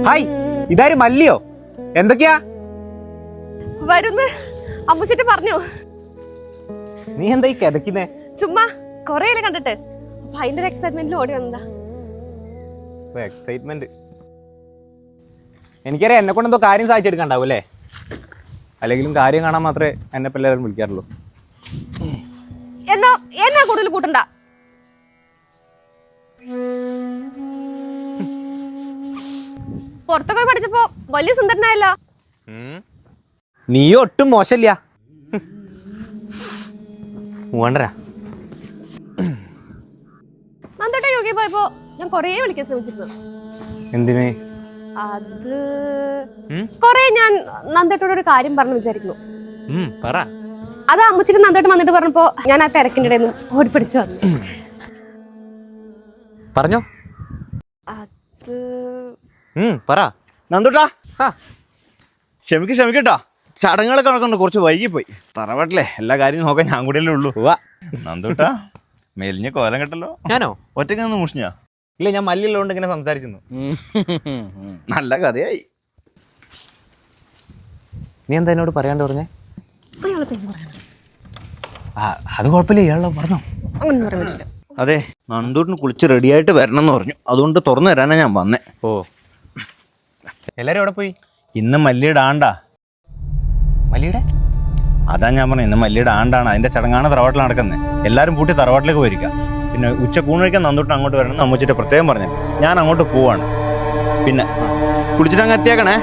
Hi, ഇതാര് മല്ലിയോ? എന്തൊക്കെയാ വരുന്ന് അമ്മൂച്ചിട്ട് പറഞ്ഞു. നീ എന്താ ഈ കിതക്കുന്നേ? ചുമ്മാ കൊറേയില് കണ്ടിട്ട് ഭയങ്കര എക്സൈറ്റ്മെന്റിൽ ഓടി വന്നതാ. എക്സൈറ്റ്മെന്റ് എനിക്കറിയാം, എന്നെ കൊണ്ട് എന്തോ കാര്യം സാധിച്ചെടുക്കണ്ടാവും അല്ലേ? അല്ലെങ്കിലും കാര്യം കാണാൻ മാത്രമേ എന്നെ പിള്ളേരും വിളിക്കാറുള്ളൂ. എന്നാ കൂടുതൽ കൂട്ടണ്ട. പുറത്തൊക്കെ പഠിച്ചപ്പോ വലിയ സുന്ദരനായല്ലോ. നീ ഒട്ടും മോശമില്ല. വേണ്ടരാ. നന്ദേട്ട യോഗി പോയപ്പോ ഞാൻ കൊറേ വിളിക്കാൻ ശ്രമിച്ചിരുന്നു. എന്തിന്? അത് കൊറേ ഞാൻ നന്ദേട്ടോട് ഒരു കാര്യം പറഞ്ഞു വിചാരിക്കുന്നു. പറ. അത് അമ്മച്ചിട്ട് നന്ദേട്ടൻ വന്നിട്ട് പറഞ്ഞപ്പോ ഞാൻ ആ തിരക്കിന്റെ ഇടയിൽ നിന്ന് ഓടിപ്പിടിച്ചു വന്നു. പറഞ്ഞോ. അത് പറ. നന്ദൂട്ടാ, ക്ഷമിക്കട്ടോ, ചടങ്ങുകളൊക്കെ നടക്കുന്നു, കുറച്ച് വൈകിപ്പോയി. തറവാട്ടിലെ എല്ലാ കാര്യവും നോക്കാൻ ഞാൻ കൂടിയല്ലേ ഉള്ളൂ. നന്ദൂട്ടാ, മെലിഞ്ഞ കോലം കെട്ടല്ലോ. ഞാനോ? ഒറ്റയ്ക്ക് നിന്ന് മുഷിഞ്ഞാ? ഇല്ല, ഞാൻ മല്ലിയുള്ളതുകൊണ്ട് ഇങ്ങനെ സംസാരിക്കുന്നു. നല്ല കഥയായി. നീ എന്താ എന്നോട് പറയാണ്ട് പറഞ്ഞേ? അത് കുഴപ്പമില്ല, ഇയാളോ പറഞ്ഞോ. അങ്ങനെ പറയാൻ പറ്റില്ല. അതെ, നന്ദൂട്ടിന് കുളിച്ച് റെഡിയായിട്ട് വരണം എന്ന് പറഞ്ഞു, അതുകൊണ്ട് തുറന്നു തരാനാ ഞാൻ വന്നേ. ഓ, എല്ലാരും എവിടെ പോയി? ഇന്ന് മല്ലിയുടെ ആണ്ടാ. മല്ലിയുടെ? അതാ ഞാൻ പറഞ്ഞു, ഇന്ന് മല്ലിയുടെ ആണ്ടാണ്, അതിന്റെ ചടങ്ങാണ് തറവാട്ടിൽ നടക്കുന്നത്. എല്ലാവരും കൂട്ടി തറവാട്ടിലേക്ക് പോയിരിക്കാം. പിന്നെ ഉച്ചക്കൂണ് കഴിക്കാൻ നന്ദൂട്ടിന് അങ്ങോട്ട് വരണം എന്ന് അമ്മച്ചിട്ട് പ്രത്യേകം പറഞ്ഞു. ഞാൻ അങ്ങോട്ട് പോവാണ്. പിന്നെ കുളിച്ചിട്ട് അങ്ങ് എത്തിയേക്കണേ.